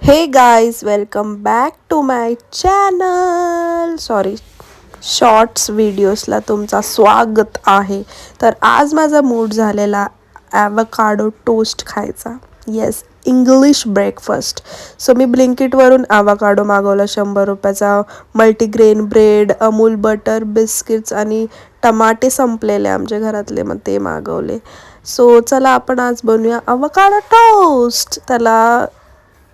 हे guys welcome back to my channel. Sorry, shorts व्हिडिओजला तुमचा स्वागत आहे. तर आज माझा मूड झालेला ॲवोकाडो टोस्ट खायचा. Yes, English breakfast. सो मी ब्लिंकिटवरून ॲवोकाडो मागवला 100 रुपयाचा. Multigrain bread, Amul butter biscuits आणि टमाटे संपलेले आमच्या घरातले, मग ते मागवले. सो चला आपण आज बनवूया ॲवोकाडो टोस्ट. त्याला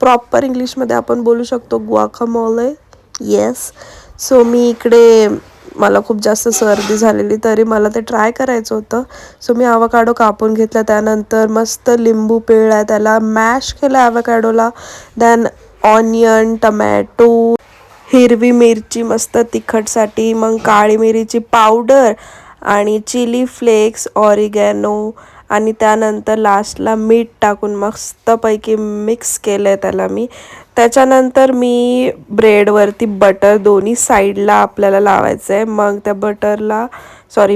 प्रॉपर इंग्लिशमध्ये आपण बोलू शकतो गुआकामोले. येस. सो मी इकडे मला खूप जास्त सर्दी झालेली, तरी मला ते ट्राय करायचं होतं. सो मी ॲवोकाडो कापून घेतला, त्यानंतर मस्त लिंबू पिळला, त्याला मॅश केलं ॲवोकाडोला. देन ऑनियन, टमॅटो, हिरवी मिरची मस्त तिखटसाठी, मग काळी मिरीची पावडर आणि चिली फ्लेक्स, ऑरिगॅनो आणि त्यानंतर लास्टला मीठ टाकून मस्तपैकी मिक्स केलं आहे त्याला मी. त्याच्यानंतर मी ब्रेडवरती बटर दोन्ही साईडला आपल्याला लावायचं आहे. मग त्या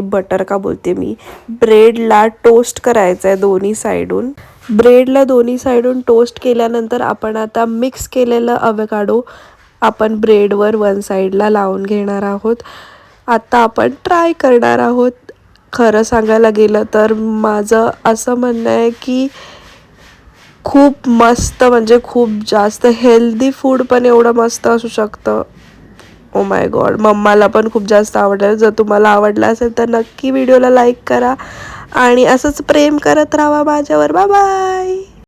बटर का बोलते मी, ब्रेडला टोस्ट करायचं आहे दोन्ही साईडून. ब्रेडला दोन्ही साईडून टोस्ट केल्यानंतर आपण आता मिक्स केलेलं ॲवोकाडो आपण ब्रेडवर वन साईडला लावून घेणार आहोत. आता आपण ट्राय करणार आहोत. खरं सांगायला गेलं तर माझं असं म्हणणं आहे की खूप मस्त, म्हणजे खूप जास्त हेल्दी फूड पण एवढं मस्त असू शकतं. ओ माय गॉड, मम्माला पण खूप जास्त आवडलं. जर तुम्हाला आवडलं असेल तर नक्की व्हिडिओला लाईक करा आणि असंच प्रेम करत राहा माझ्यावर. Bye bye.